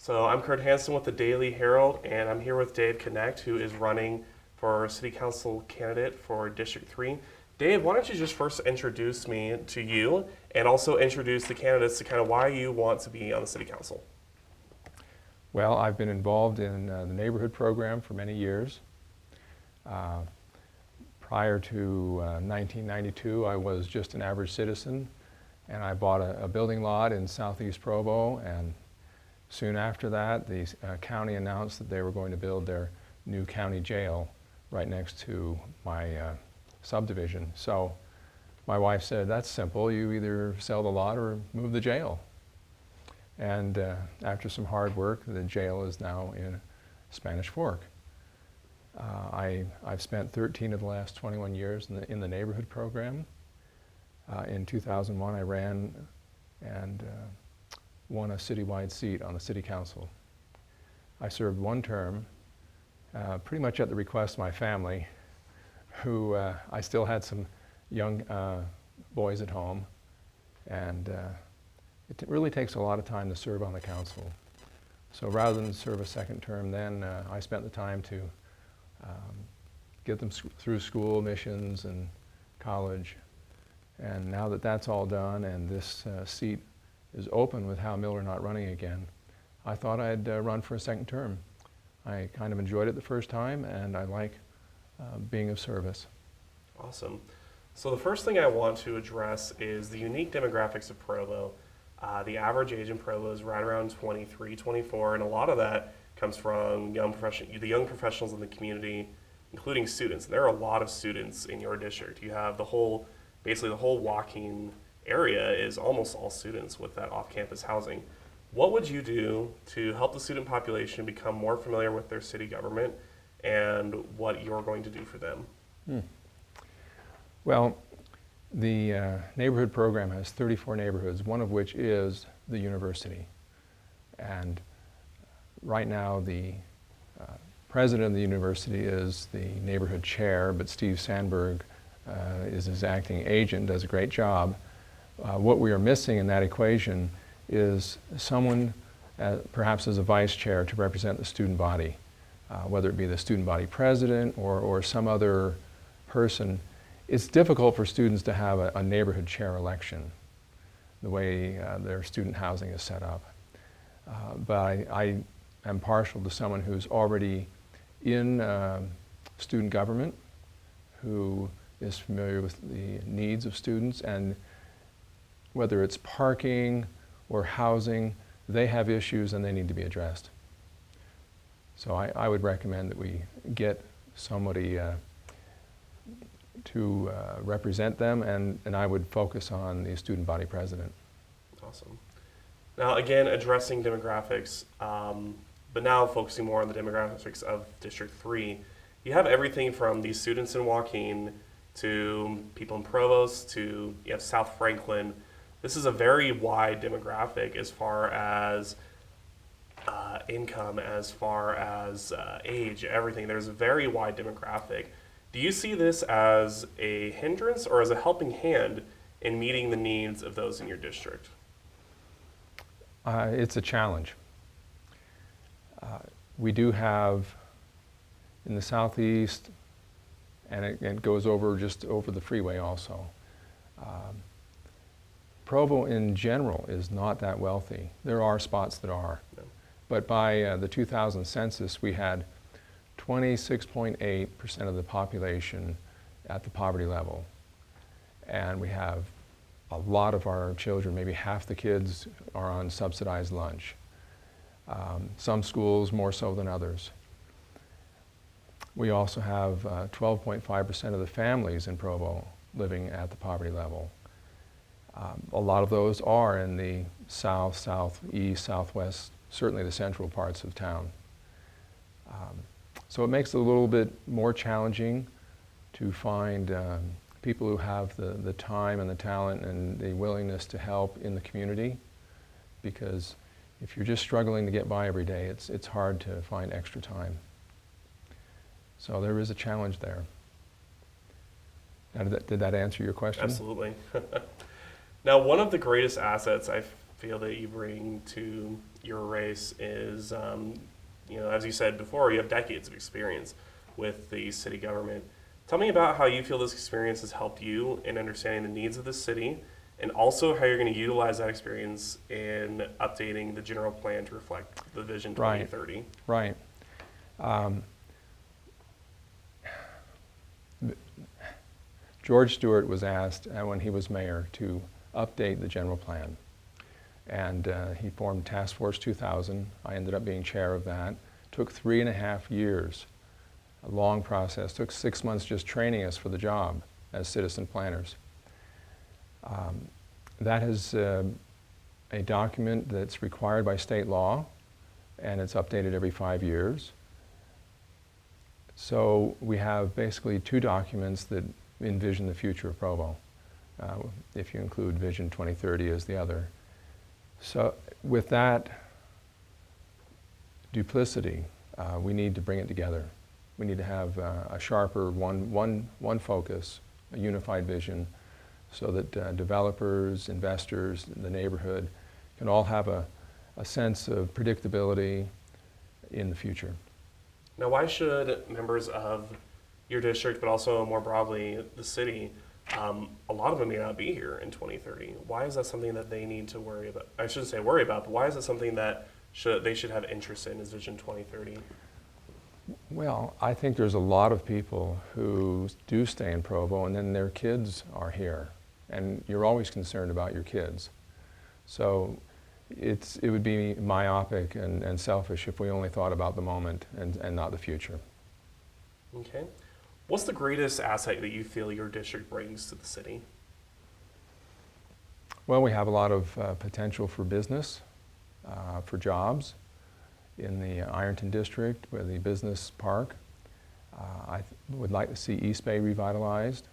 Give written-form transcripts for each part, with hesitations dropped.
So I'm Kurt Hansen with the Daily Herald, and I'm here with Dave Knecht, who is running for City Council candidate for District 3. Dave, why don't you just first introduce me to you and also introduce the candidates to kind of why you want to be on the City Council? Well, I've been involved in the neighborhood program for many years. Prior to 1992, I was just an average citizen, and I bought a building lot in southeast Provo, and soon after that, the county announced that they were going to build their new county jail right next to my subdivision. So my wife said, that's simple, you either sell the lot or move the jail. And after some hard work, the jail is now in Spanish Fork. I've spent 13 of the last 21 years in the neighborhood program. In 2001, I ran and won a citywide seat on the City Council. I served one term, pretty much at the request of my family, who I still had some young boys at home, and it really takes a lot of time to serve on the council. So rather than serve a second term then, I spent the time to get them through school, missions, and college. And now that that's all done and this seat is open with Hal Miller not running again, I thought I'd run for a second term. I kind of enjoyed it the first time, and I like being of service. Awesome. So the first thing I want to address is the unique demographics of Provo. The average age in Provo is right around 23, 24, and a lot of that comes from the young professionals in the community, including students. There are a lot of students in your district. You have basically the whole walking area is almost all students with that off-campus housing. What would you do to help the student population become more familiar with their city government and what you're going to do for them? Well, the neighborhood program has 34 neighborhoods, one of which is the university. And right now the president of the university is the neighborhood chair, but Steve Sandberg is his acting agent, does a great job. What we are missing in that equation is someone, perhaps as a vice chair, to represent the student body, whether it be the student body president or some other person. It's difficult for students to have a neighborhood chair election, the way their student housing is set up. But I am partial to someone who's already in student government, who is familiar with the needs of students, and whether it's parking or housing, they have issues and they need to be addressed. So I would recommend that we get somebody to represent them, and I would focus on the student body president. Awesome. Now, again, addressing demographics, but now focusing more on the demographics of District 3, you have everything from these students in Joaquin to people in Provost to South Franklin. This is a very wide demographic as far as income, as far as age, everything. There's a very wide demographic. Do you see this as a hindrance or as a helping hand in meeting the needs of those in your district? It's a challenge. We do have in the southeast, and it goes just over the freeway also. Provo in general is not that wealthy. There are spots that are. No. But by the 2000 census, we had 26.8% of the population at the poverty level. And we have a lot of our children, maybe half the kids, are on subsidized lunch. Some schools more so than others. We also have 12.5% of the families in Provo living at the poverty level. A lot of those are in the south, southeast, southwest, certainly the central parts of town. So it makes it a little bit more challenging to find people who have the time and the talent and the willingness to help in the community, because if you're just struggling to get by every day, it's hard to find extra time. So there is a challenge there. Now, did that answer your question? Absolutely. Now, one of the greatest assets I feel that you bring to your race is, as you said before, you have decades of experience with the city government. Tell me about how you feel this experience has helped you in understanding the needs of the city, and also how you're going to utilize that experience in updating the general plan to reflect the Vision 2030. Right. George Stewart was asked when he was mayor to update the general plan. And he formed Task Force 2000. I ended up being chair of that. Took 3.5 years, a long process. Took 6 months just training us for the job as citizen planners. That is a document that's required by state law, and it's updated every 5 years. So we have basically 2 documents that envision the future of Provo, if you include Vision 2030 as the other. So with that duplicity, we need to bring it together. We need to have a sharper one focus, a unified vision, so that developers, investors, the neighborhood can all have a sense of predictability in the future. Now, why should members of your district, but also more broadly the city, a lot of them may not be here in 2030. Why is that something that they need to worry about? I shouldn't say worry about, but why is it something that they should have interest in as Vision 2030? Well, I think there's a lot of people who do stay in Provo and then their kids are here. And you're always concerned about your kids. So it would be myopic and selfish if we only thought about the moment and not the future. Okay. What's the greatest asset that you feel your district brings to the city? Well, we have a lot of potential for business, for jobs in the Ironton district with the business park. I would like to see East Bay revitalized.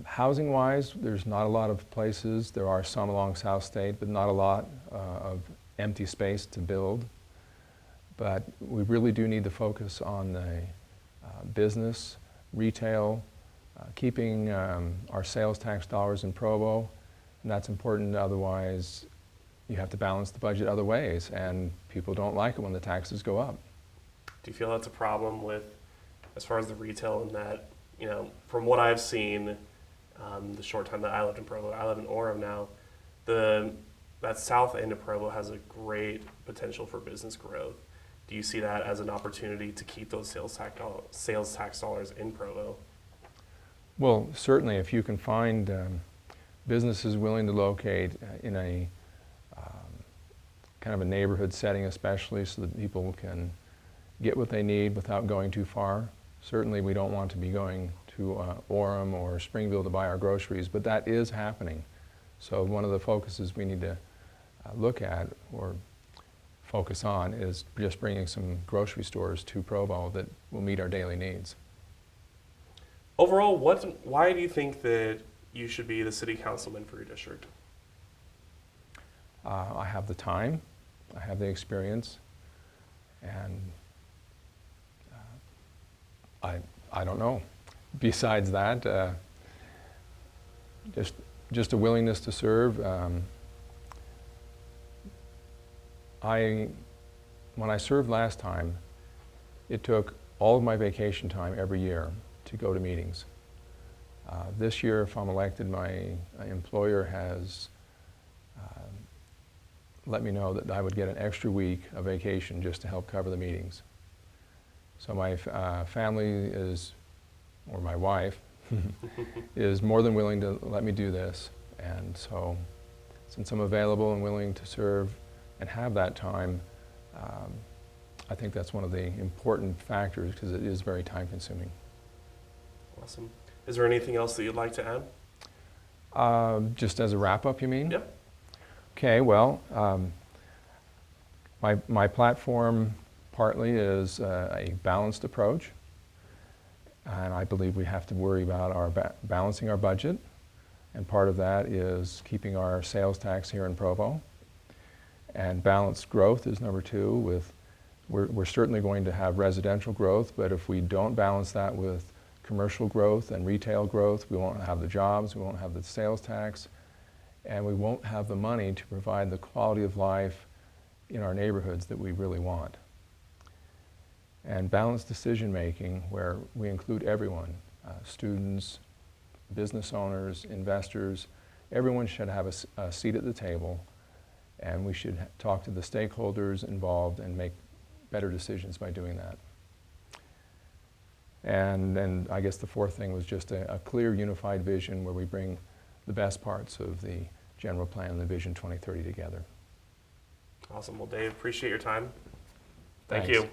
Housing-wise, there's not a lot of places. There are some along South State, but not a lot of empty space to build. But we really do need to focus on the business, retail, keeping our sales tax dollars in Provo, and that's important. Otherwise, you have to balance the budget other ways, and people don't like it when the taxes go up. Do you feel that's a problem with, as far as the retail, in that, from what I've seen, the short time that I lived in Provo, I live in Orem now, that south end of Provo has a great potential for business growth. Do you see that as an opportunity to keep those sales tax dollars in Provo? Well, certainly if you can find businesses willing to locate in a kind of a neighborhood setting especially, so that people can get what they need without going too far. Certainly we don't want to be going to Orem or Springville to buy our groceries, but that is happening. So one of the focuses we need to look at or focus on is just bringing some grocery stores to Provo that will meet our daily needs. Overall, why do you think that you should be the city councilman for your district? I have the time, I have the experience, and I don't know. Besides that, just a willingness to serve. When I served last time, it took all of my vacation time every year to go to meetings. This year, if I'm elected, my employer has let me know that I would get an extra week of vacation just to help cover the meetings. So my family is, or my wife, is more than willing to let me do this. And so, since I'm available and willing to serve and have that time, I think that's one of the important factors because it is very time consuming. Awesome. Is there anything else that you'd like to add? Just as a wrap up, you mean? Yep. Okay, well, my platform partly is a balanced approach, and I believe we have to worry about balancing our budget, and part of that is keeping our sales tax here in Provo. And balanced growth is number 2. We're certainly going to have residential growth, but if we don't balance that with commercial growth and retail growth, we won't have the jobs, we won't have the sales tax, and we won't have the money to provide the quality of life in our neighborhoods that we really want. And balanced decision making, where we include everyone, students, business owners, investors, everyone should have a seat at the table, and we should talk to the stakeholders involved and make better decisions by doing that. And then I guess the fourth thing was just a clear, unified vision where we bring the best parts of the general plan and the Vision 2030 together. Awesome. Well, Dave, appreciate your time. Thank Thanks. you.